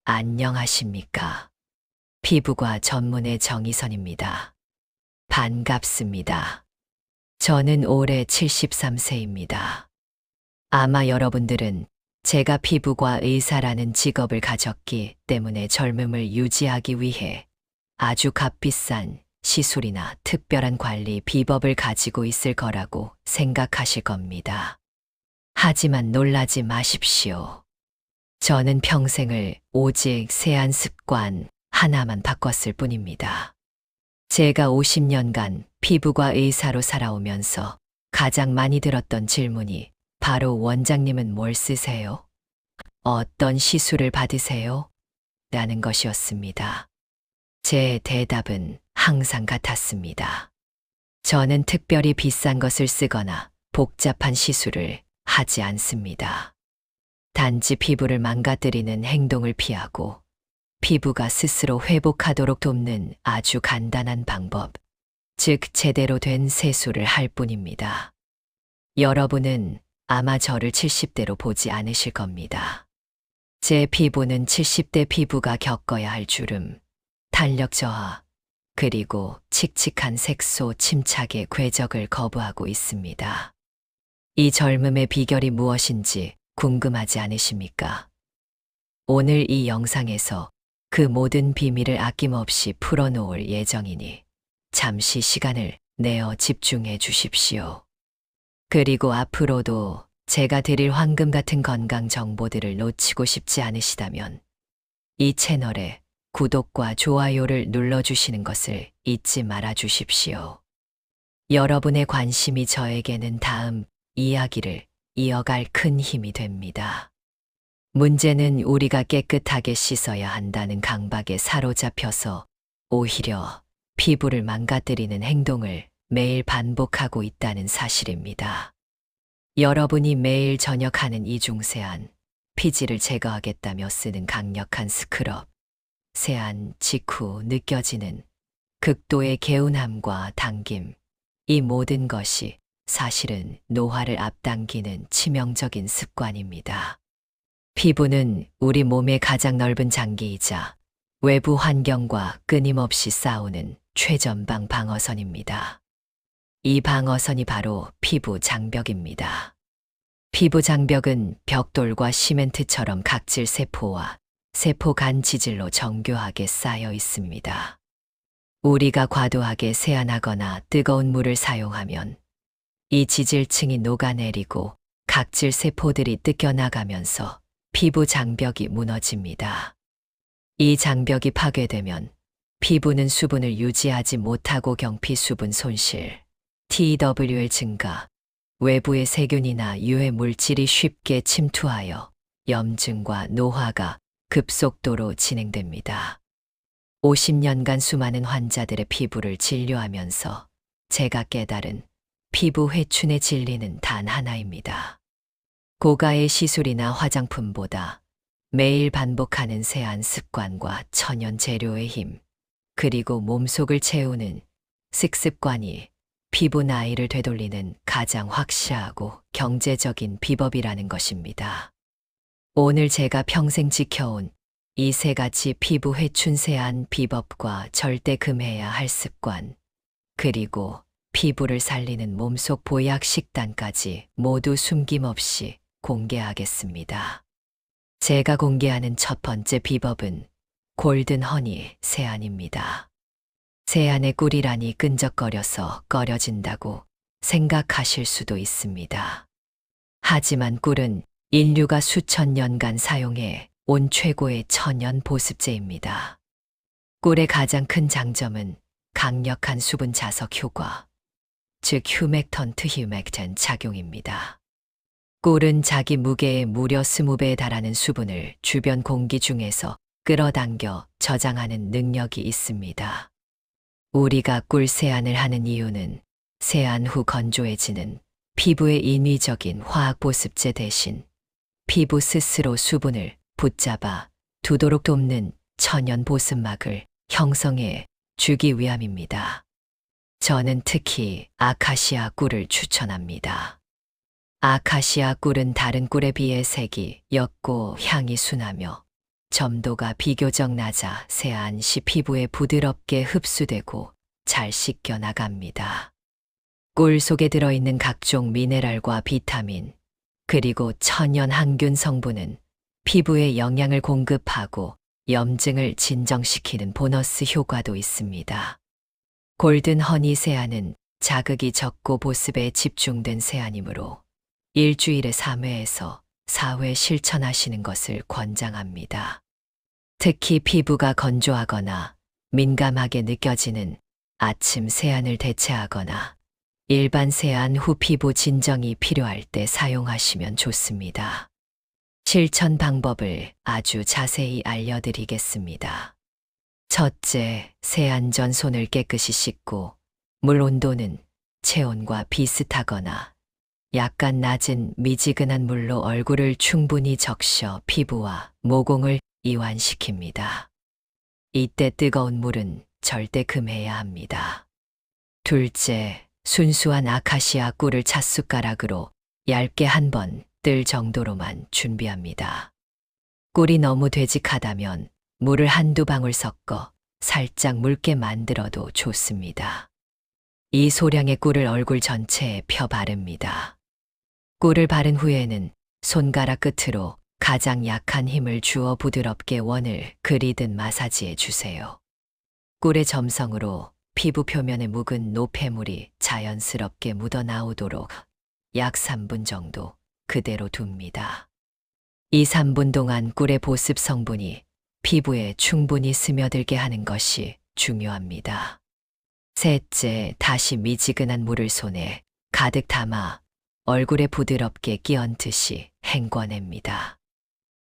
안녕하십니까. 피부과 전문의 정희선입니다. 반갑습니다. 저는 올해 73세입니다. 아마 여러분들은 제가 피부과 의사라는 직업을 가졌기 때문에 젊음을 유지하기 위해 아주 값비싼 시술이나 특별한 관리 비법을 가지고 있을 거라고 생각하실 겁니다. 하지만 놀라지 마십시오. 저는 평생을 오직 세안 습관 하나만 바꿨을 뿐입니다. 제가 50년간 피부과 의사로 살아오면서 가장 많이 들었던 질문이 바로 원장님은 뭘 쓰세요? 어떤 시술을 받으세요? 라는 것이었습니다. 제 대답은 항상 같았습니다. 저는 특별히 비싼 것을 쓰거나 복잡한 시술을 하지 않습니다. 단지 피부를 망가뜨리는 행동을 피하고 피부가 스스로 회복하도록 돕는 아주 간단한 방법, 즉 제대로 된 세수를 할 뿐입니다. 여러분은 아마 저를 70대로 보지 않으실 겁니다. 제 피부는 70대 피부가 겪어야 할 주름, 탄력 저하, 그리고 칙칙한 색소 침착의 궤적을 거부하고 있습니다. 이 젊음의 비결이 무엇인지 궁금하지 않으십니까? 오늘 이 영상에서 그 모든 비밀을 아낌없이 풀어놓을 예정이니 잠시 시간을 내어 집중해 주십시오. 그리고 앞으로도 제가 드릴 황금 같은 건강 정보들을 놓치고 싶지 않으시다면 이 채널에 구독과 좋아요를 눌러주시는 것을 잊지 말아 주십시오. 여러분의 관심이 저에게는 다음 이야기를 이어갈 큰 힘이 됩니다. 문제는 우리가 깨끗하게 씻어야 한다는 강박에 사로잡혀서 오히려 피부를 망가뜨리는 행동을 매일 반복하고 있다는 사실입니다. 여러분이 매일 저녁 하는 이중세안, 피지를 제거하겠다며 쓰는 강력한 스크럽, 세안 직후 느껴지는 극도의 개운함과 당김, 이 모든 것이 사실은 노화를 앞당기는 치명적인 습관입니다. 피부는 우리 몸의 가장 넓은 장기이자 외부 환경과 끊임없이 싸우는 최전방 방어선입니다. 이 방어선이 바로 피부 장벽입니다. 피부 장벽은 벽돌과 시멘트처럼 각질 세포와 세포 간 지질로 정교하게 쌓여 있습니다. 우리가 과도하게 세안하거나 뜨거운 물을 사용하면 이 지질층이 녹아내리고 각질 세포들이 뜯겨나가면서 피부 장벽이 무너집니다. 이 장벽이 파괴되면 피부는 수분을 유지하지 못하고 경피 수분 손실, TWL 증가, 외부의 세균이나 유해 물질이 쉽게 침투하여 염증과 노화가 급속도로 진행됩니다. 50년간 수많은 환자들의 피부를 진료하면서 제가 깨달은 피부 회춘의 진리는 단 하나입니다. 고가의 시술이나 화장품보다 매일 반복하는 세안 습관과 천연 재료의 힘, 그리고 몸속을 채우는 식습관이 피부 나이를 되돌리는 가장 확실하고 경제적인 비법이라는 것입니다. 오늘 제가 평생 지켜온 이 세 가지 피부 회춘 세안 비법과 절대 금해야 할 습관, 그리고 피부를 살리는 몸속 보약 식단까지 모두 숨김없이 공개하겠습니다. 제가 공개하는 첫 번째 비법은 골든 허니 세안입니다. 세안의 꿀이라니 끈적거려서 꺼려진다고 생각하실 수도 있습니다. 하지만 꿀은 인류가 수천 년간 사용해 온 최고의 천연 보습제입니다. 꿀의 가장 큰 장점은 강력한 수분 자석 효과, 즉 휴맥턴트 휴맥텐 작용입니다. 꿀은 자기 무게의 무려 20배에 달하는 수분을 주변 공기 중에서 끌어당겨 저장하는 능력이 있습니다. 우리가 꿀 세안을 하는 이유는 세안 후 건조해지는 피부의 인위적인 화학 보습제 대신 피부 스스로 수분을 붙잡아 두도록 돕는 천연 보습막을 형성해 주기 위함입니다. 저는 특히 아카시아 꿀을 추천합니다. 아카시아 꿀은 다른 꿀에 비해 색이 옅고 향이 순하며 점도가 비교적 낮아 세안 시 피부에 부드럽게 흡수되고 잘 씻겨 나갑니다. 꿀 속에 들어있는 각종 미네랄과 비타민, 그리고 천연 항균 성분은 피부에 영양을 공급하고 염증을 진정시키는 보너스 효과도 있습니다. 골든 허니 세안은 자극이 적고 보습에 집중된 세안이므로 일주일에 3회에서 4회 실천하시는 것을 권장합니다. 특히 피부가 건조하거나 민감하게 느껴지는 아침 세안을 대체하거나 일반 세안 후 피부 진정이 필요할 때 사용하시면 좋습니다. 실천 방법을 아주 자세히 알려드리겠습니다. 첫째, 세안 전 손을 깨끗이 씻고 물 온도는 체온과 비슷하거나 약간 낮은 미지근한 물로 얼굴을 충분히 적셔 피부와 모공을 이완시킵니다. 이때 뜨거운 물은 절대 금해야 합니다. 둘째, 순수한 아카시아 꿀을 찻숟가락으로 얇게 한 번 뜰 정도로만 준비합니다. 꿀이 너무 되직하다면 물을 한두 방울 섞어 살짝 묽게 만들어도 좋습니다. 이 소량의 꿀을 얼굴 전체에 펴 바릅니다. 꿀을 바른 후에는 손가락 끝으로 가장 약한 힘을 주어 부드럽게 원을 그리듯 마사지해 주세요. 꿀의 점성으로 피부 표면에 묵은 노폐물이 자연스럽게 묻어 나오도록 약 3분 정도 그대로 둡니다. 이 3분 동안 꿀의 보습 성분이 피부에 충분히 스며들게 하는 것이 중요합니다. 셋째, 다시 미지근한 물을 손에 가득 담아 얼굴에 부드럽게 끼얹듯이 헹궈냅니다.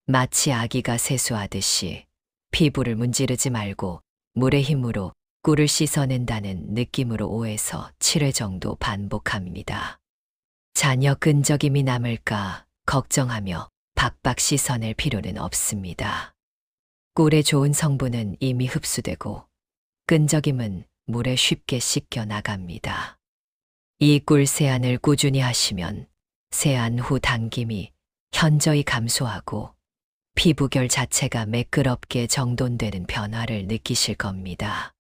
마치 아기가 세수하듯이 피부를 문지르지 말고 물의 힘으로 꿀을 씻어낸다는 느낌으로 5에서 7회 정도 반복합니다. 자녀 끈적임이 남을까 걱정하며 박박 씻어낼 필요는 없습니다. 꿀의 좋은 성분은 이미 흡수되고 끈적임은 물에 쉽게 씻겨 나갑니다. 이 꿀 세안을 꾸준히 하시면 세안 후 당김이 현저히 감소하고 피부결 자체가 매끄럽게 정돈되는 변화를 느끼실 겁니다.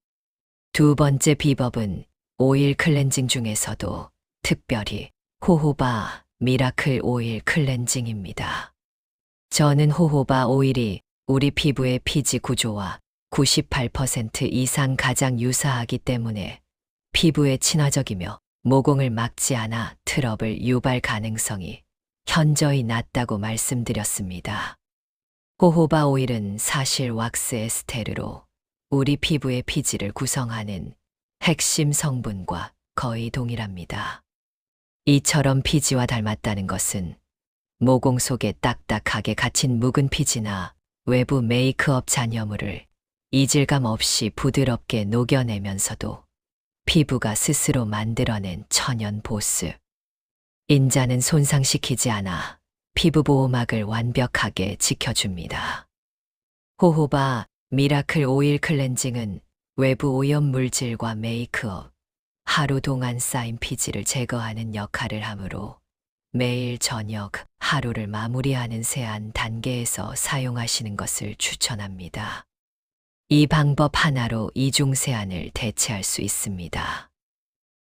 두 번째 비법은 오일 클렌징 중에서도 특별히 호호바 미라클 오일 클렌징입니다. 저는 호호바 오일이 우리 피부의 피지 구조와 98% 이상 가장 유사하기 때문에 피부에 친화적이며 모공을 막지 않아 트러블 유발 가능성이 현저히 낮다고 말씀드렸습니다. 호호바 오일은 사실 왁스 에스테르로 우리 피부의 피지를 구성하는 핵심 성분과 거의 동일합니다. 이처럼 피지와 닮았다는 것은 모공 속에 딱딱하게 갇힌 묵은 피지나 외부 메이크업 잔여물을 이질감 없이 부드럽게 녹여내면서도 피부가 스스로 만들어낸 천연 보습. 인자는 손상시키지 않아 피부 보호막을 완벽하게 지켜줍니다. 호호바 미라클 오일 클렌징은 외부 오염 물질과 메이크업, 하루 동안 쌓인 피지를 제거하는 역할을 하므로 매일 저녁 하루를 마무리하는 세안 단계에서 사용하시는 것을 추천합니다. 이 방법 하나로 이중 세안을 대체할 수 있습니다.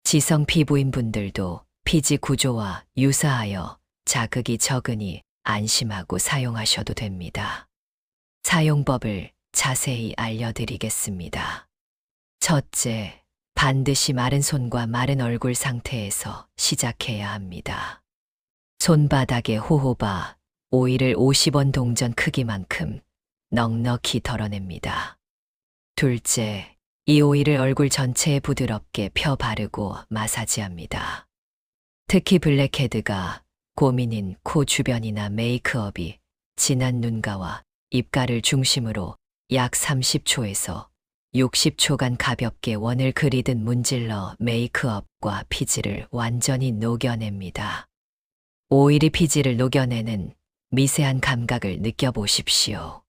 지성 피부인 분들도 피지 구조와 유사하여 자극이 적으니 안심하고 사용하셔도 됩니다. 사용법을 자세히 알려드리겠습니다. 첫째, 반드시 마른 손과 마른 얼굴 상태에서 시작해야 합니다. 손바닥에 호호바 오일을 50원 동전 크기만큼 넉넉히 덜어냅니다. 둘째, 이 오일을 얼굴 전체에 부드럽게 펴 바르고 마사지합니다. 특히 블랙헤드가 고민인 코 주변이나 메이크업이 진한 눈가와 입가를 중심으로 약 30초에서 60초간 가볍게 원을 그리듯 문질러 메이크업과 피지를 완전히 녹여냅니다. 오일이 피지를 녹여내는 미세한 감각을 느껴보십시오.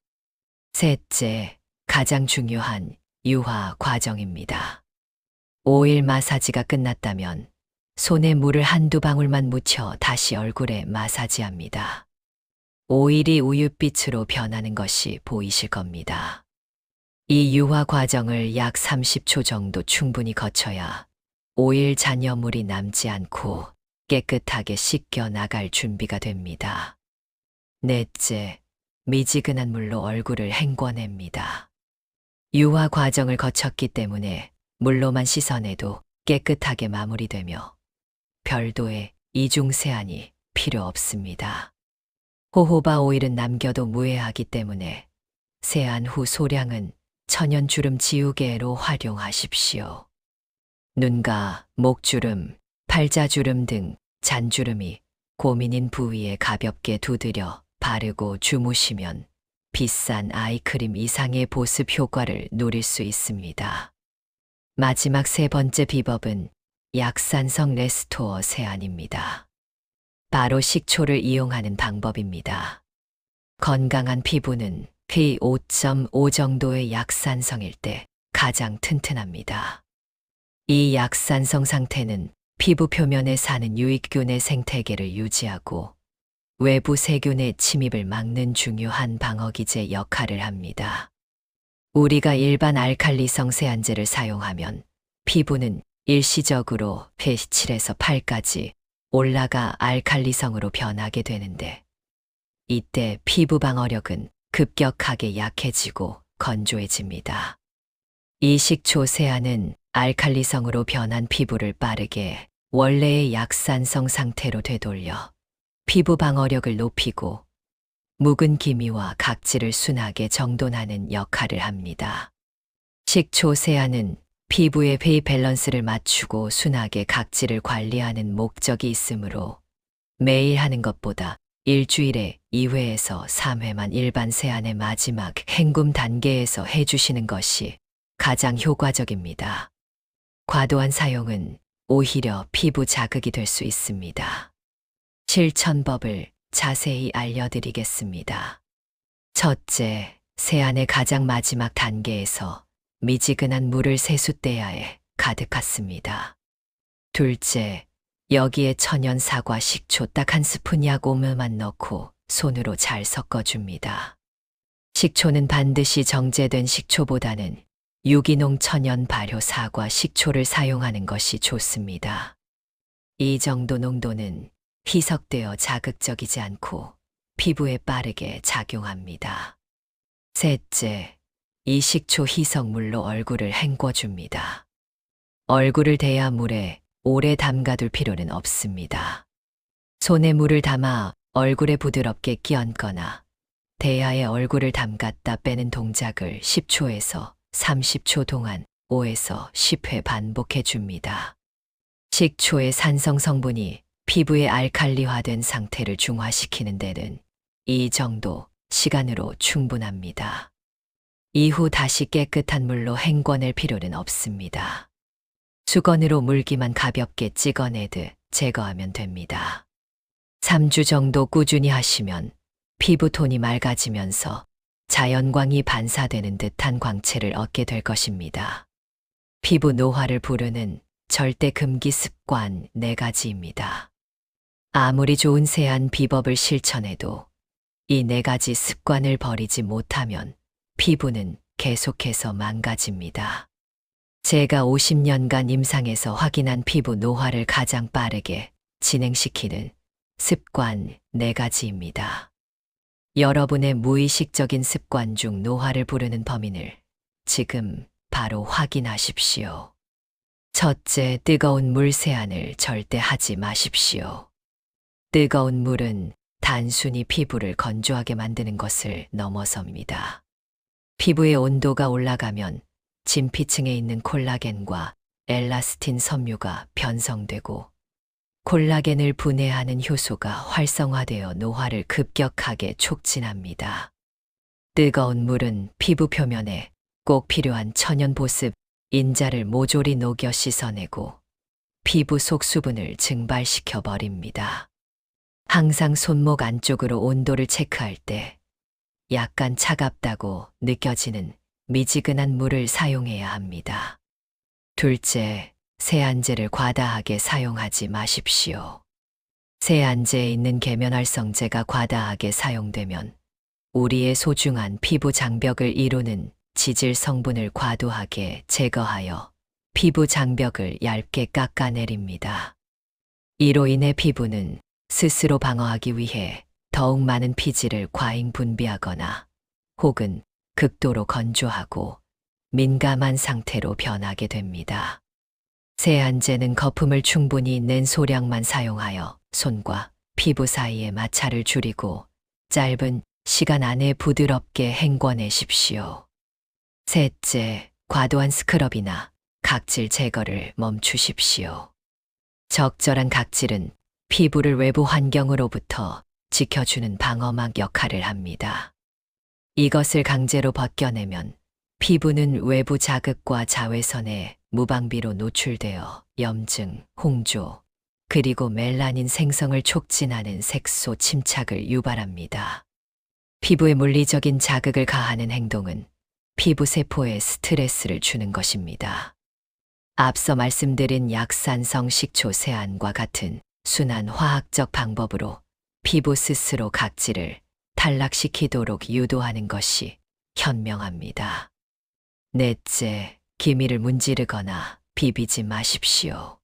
셋째, 가장 중요한 유화 과정입니다. 오일 마사지가 끝났다면 손에 물을 한두 방울만 묻혀 다시 얼굴에 마사지합니다. 오일이 우윳빛으로 변하는 것이 보이실 겁니다. 이 유화 과정을 약 30초 정도 충분히 거쳐야 오일 잔여물이 남지 않고 깨끗하게 씻겨 나갈 준비가 됩니다. 넷째, 미지근한 물로 얼굴을 헹궈냅니다. 유화 과정을 거쳤기 때문에 물로만 씻어내도 깨끗하게 마무리되며 별도의 이중 세안이 필요 없습니다. 호호바 오일은 남겨도 무해하기 때문에 세안 후 소량은 천연주름 지우개로 활용하십시오. 눈가, 목주름, 팔자주름 등 잔주름이 고민인 부위에 가볍게 두드려 바르고 주무시면 비싼 아이크림 이상의 보습 효과를 누릴 수 있습니다. 마지막 세 번째 비법은 약산성 레스토어 세안입니다. 바로 식초를 이용하는 방법입니다. 건강한 피부는 pH 5.5 정도의 약산성일 때 가장 튼튼합니다. 이 약산성 상태는 피부 표면에 사는 유익균의 생태계를 유지하고 외부 세균의 침입을 막는 중요한 방어기제 역할을 합니다. 우리가 일반 알칼리성 세안제를 사용하면 피부는 일시적으로 pH 7에서 8까지 올라가 알칼리성으로 변하게 되는데 이때 피부 방어력은 급격하게 약해지고 건조해집니다. 이 식초 세안은 알칼리성으로 변한 피부를 빠르게 원래의 약산성 상태로 되돌려 피부 방어력을 높이고 묵은 기미와 각질을 순하게 정돈하는 역할을 합니다. 식초 세안은 피부의 pH 밸런스를 맞추고 순하게 각질을 관리하는 목적이 있으므로 매일 하는 것보다 일주일에 2회에서 3회만 일반 세안의 마지막 헹굼 단계에서 해주시는 것이 가장 효과적입니다. 과도한 사용은 오히려 피부 자극이 될 수 있습니다. 실천법을 자세히 알려드리겠습니다. 첫째, 세안의 가장 마지막 단계에서 미지근한 물을 세숫대야에 가득 붓습니다. 둘째, 여기에 천연 사과 식초 딱 한 스푼 약 오묘만 넣고 손으로 잘 섞어줍니다. 식초는 반드시 정제된 식초보다는 유기농 천연 발효 사과 식초를 사용하는 것이 좋습니다. 이 정도 농도는 희석되어 자극적이지 않고 피부에 빠르게 작용합니다. 셋째, 이 식초 희석물로 얼굴을 헹궈줍니다. 얼굴을 대야 물에 오래 담가둘 필요는 없습니다. 손에 물을 담아 얼굴에 부드럽게 끼얹거나 대야에 얼굴을 담갔다 빼는 동작을 10초에서 30초 동안 5에서 10회 반복해 줍니다. 식초의 산성 성분이 피부의 알칼리화된 상태를 중화시키는 데는 이 정도 시간으로 충분합니다. 이후 다시 깨끗한 물로 헹궈낼 필요는 없습니다. 수건으로 물기만 가볍게 찍어내듯 제거하면 됩니다. 3주 정도 꾸준히 하시면 피부톤이 맑아지면서 자연광이 반사되는 듯한 광채를 얻게 될 것입니다. 피부 노화를 부르는 절대 금기 습관 4가지입니다. 아무리 좋은 세안 비법을 실천해도 이 4가지 습관을 버리지 못하면 피부는 계속해서 망가집니다. 제가 50년간 임상에서 확인한 피부 노화를 가장 빠르게 진행시키는 습관 4가지입니다. 여러분의 무의식적인 습관 중 노화를 부르는 범인을 지금 바로 확인하십시오. 첫째, 뜨거운 물 세안을 절대 하지 마십시오. 뜨거운 물은 단순히 피부를 건조하게 만드는 것을 넘어섭니다. 피부의 온도가 올라가면 진피층에 있는 콜라겐과 엘라스틴 섬유가 변성되고 콜라겐을 분해하는 효소가 활성화되어 노화를 급격하게 촉진합니다. 뜨거운 물은 피부 표면에 꼭 필요한 천연 보습 인자를 모조리 녹여 씻어내고 피부 속 수분을 증발시켜 버립니다. 항상 손목 안쪽으로 온도를 체크할 때 약간 차갑다고 느껴지는 미지근한 물을 사용해야 합니다. 둘째, 세안제를 과다하게 사용하지 마십시오. 세안제에 있는 계면활성제가 과다하게 사용되면 우리의 소중한 피부 장벽을 이루는 지질 성분을 과도하게 제거하여 피부 장벽을 얇게 깎아내립니다. 이로 인해 피부는 스스로 방어하기 위해 더욱 많은 피지를 과잉 분비하거나 혹은 극도로 건조하고 민감한 상태로 변하게 됩니다. 세안제는 거품을 충분히 낸 소량만 사용하여 손과 피부 사이의 마찰을 줄이고 짧은 시간 안에 부드럽게 헹궈내십시오. 셋째, 과도한 스크럽이나 각질 제거를 멈추십시오. 적절한 각질은 피부를 외부 환경으로부터 지켜주는 방어막 역할을 합니다. 이것을 강제로 벗겨내면 피부는 외부 자극과 자외선에 무방비로 노출되어 염증, 홍조, 그리고 멜라닌 생성을 촉진하는 색소 침착을 유발합니다. 피부에 물리적인 자극을 가하는 행동은 피부 세포에 스트레스를 주는 것입니다. 앞서 말씀드린 약산성 식초 세안과 같은 순한 화학적 방법으로 피부 스스로 각질을 탈락시키도록 유도하는 것이 현명합니다. 넷째, 기미를 문지르거나 비비지 마십시오.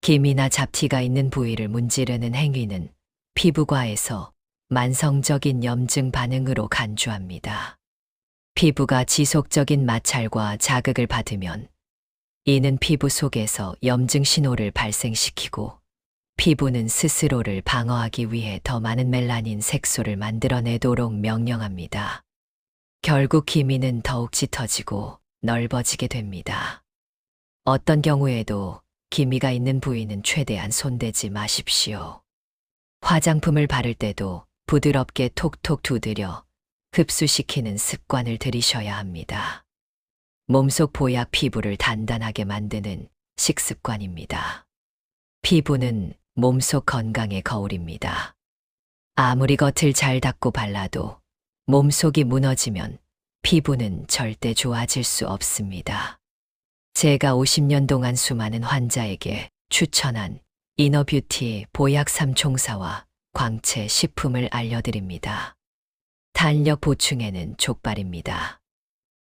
기미나 잡티가 있는 부위를 문지르는 행위는 피부과에서 만성적인 염증 반응으로 간주합니다. 피부가 지속적인 마찰과 자극을 받으면 이는 피부 속에서 염증 신호를 발생시키고 피부는 스스로를 방어하기 위해 더 많은 멜라닌 색소를 만들어내도록 명령합니다. 결국 기미는 더욱 짙어지고 넓어지게 됩니다. 어떤 경우에도 기미가 있는 부위는 최대한 손대지 마십시오. 화장품을 바를 때도 부드럽게 톡톡 두드려 흡수시키는 습관을 들이셔야 합니다. 몸속 보약 피부를 단단하게 만드는 식습관입니다. 피부는 몸속 건강의 거울입니다. 아무리 겉을 잘 닦고 발라도 몸속이 무너지면 피부는 절대 좋아질 수 없습니다. 제가 50년 동안 수많은 환자에게 추천한 이너뷰티 보약 3총사와 광채 식품을 알려드립니다. 탄력 보충에는 족발입니다.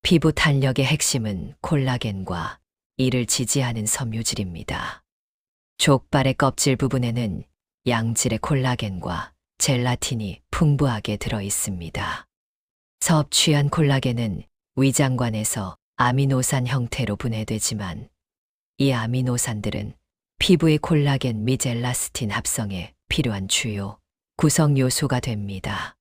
피부 탄력의 핵심은 콜라겐과 이를 지지하는 섬유질입니다. 족발의 껍질 부분에는 양질의 콜라겐과 젤라틴이 풍부하게 들어 있습니다. 섭취한 콜라겐은 위장관에서 아미노산 형태로 분해되지만 이 아미노산들은 피부의 콜라겐 및 엘라스틴 합성에 필요한 주요 구성 요소가 됩니다.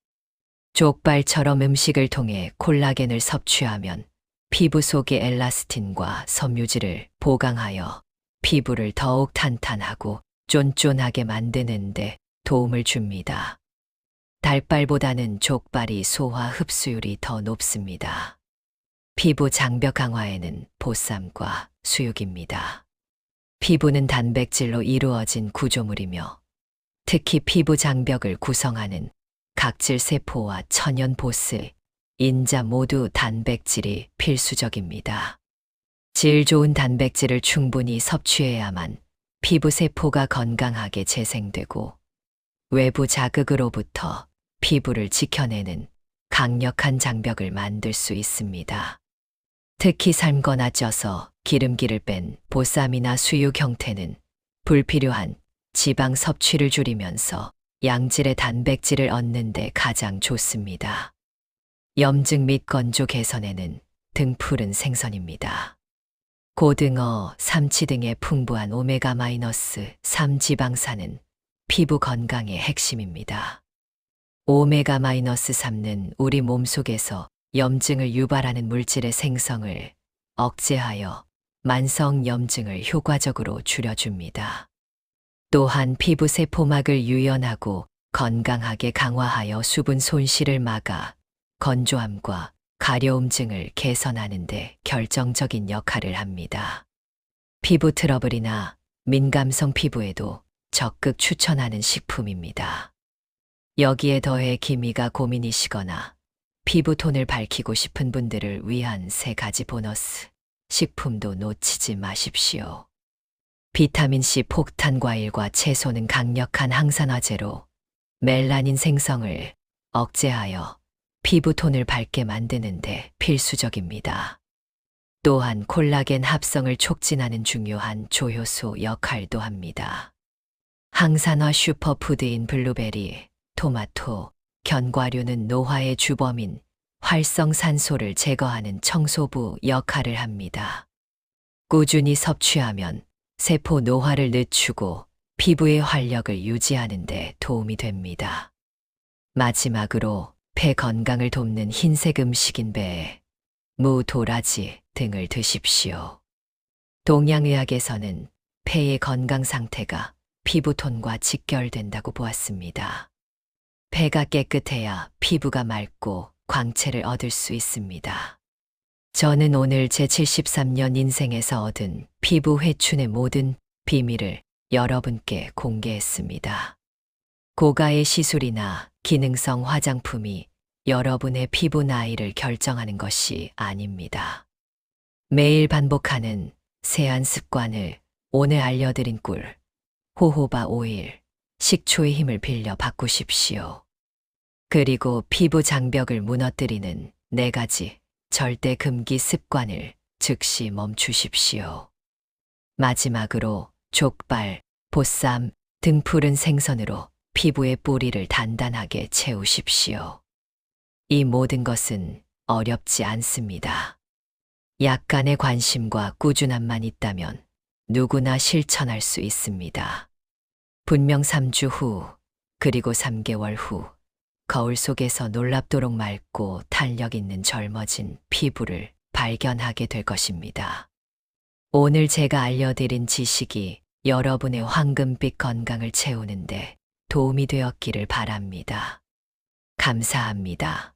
족발처럼 음식을 통해 콜라겐을 섭취하면 피부 속의 엘라스틴과 섬유질을 보강하여 피부를 더욱 탄탄하고 쫀쫀하게 만드는 데 도움을 줍니다. 닭발보다는 족발이 소화 흡수율이 더 높습니다. 피부 장벽 강화에는 보쌈과 수육입니다. 피부는 단백질로 이루어진 구조물이며 특히 피부 장벽을 구성하는 각질 세포와 천연 보스, 인자 모두 단백질이 필수적입니다. 질 좋은 단백질을 충분히 섭취해야만 피부 세포가 건강하게 재생되고 외부 자극으로부터 피부를 지켜내는 강력한 장벽을 만들 수 있습니다. 특히 삶거나 쪄서 기름기를 뺀 보쌈이나 수육 형태는 불필요한 지방 섭취를 줄이면서 양질의 단백질을 얻는 데 가장 좋습니다. 염증 및 건조 개선에는 등푸른 생선입니다. 고등어, 삼치 등의 풍부한 오메가-3 지방산은 피부 건강의 핵심입니다. 오메가-3는 우리 몸속에서 염증을 유발하는 물질의 생성을 억제하여 만성 염증을 효과적으로 줄여줍니다. 또한 피부 세포막을 유연하고 건강하게 강화하여 수분 손실을 막아 건조함과 가려움증을 개선하는 데 결정적인 역할을 합니다. 피부 트러블이나 민감성 피부에도 적극 추천하는 식품입니다. 여기에 더해 기미가 고민이시거나 피부톤을 밝히고 싶은 분들을 위한 3가지 보너스 식품도 놓치지 마십시오. 비타민C 폭탄 과일과 채소는 강력한 항산화제로 멜라닌 생성을 억제하여 피부톤을 밝게 만드는데 필수적입니다. 또한 콜라겐 합성을 촉진하는 중요한 조효소 역할도 합니다. 항산화 슈퍼푸드인 블루베리, 토마토, 견과류는 노화의 주범인 활성산소를 제거하는 청소부 역할을 합니다. 꾸준히 섭취하면 세포 노화를 늦추고 피부의 활력을 유지하는 데 도움이 됩니다. 마지막으로 폐 건강을 돕는 흰색 음식인 배, 무, 도라지 등을 드십시오. 동양의학에서는 폐의 건강 상태가 피부톤과 직결된다고 보았습니다. 폐가 깨끗해야 피부가 맑고 광채를 얻을 수 있습니다. 저는 오늘 제 73년 인생에서 얻은 피부 회춘의 모든 비밀을 여러분께 공개했습니다. 고가의 시술이나 기능성 화장품이 여러분의 피부 나이를 결정하는 것이 아닙니다. 매일 반복하는 세안 습관을 오늘 알려드린 꿀, 호호바 오일, 식초의 힘을 빌려 바꾸십시오. 그리고 피부 장벽을 무너뜨리는 4가지 절대 금기 습관을 즉시 멈추십시오. 마지막으로 족발, 보쌈 등 푸른 생선으로 피부의 뿌리를 단단하게 채우십시오. 이 모든 것은 어렵지 않습니다. 약간의 관심과 꾸준함만 있다면 누구나 실천할 수 있습니다. 분명 3주 후, 그리고 3개월 후, 거울 속에서 놀랍도록 맑고 탄력 있는 젊어진 피부를 발견하게 될 것입니다. 오늘 제가 알려드린 지식이 여러분의 황금빛 건강을 채우는데 도움이 되었기를 바랍니다. 감사합니다.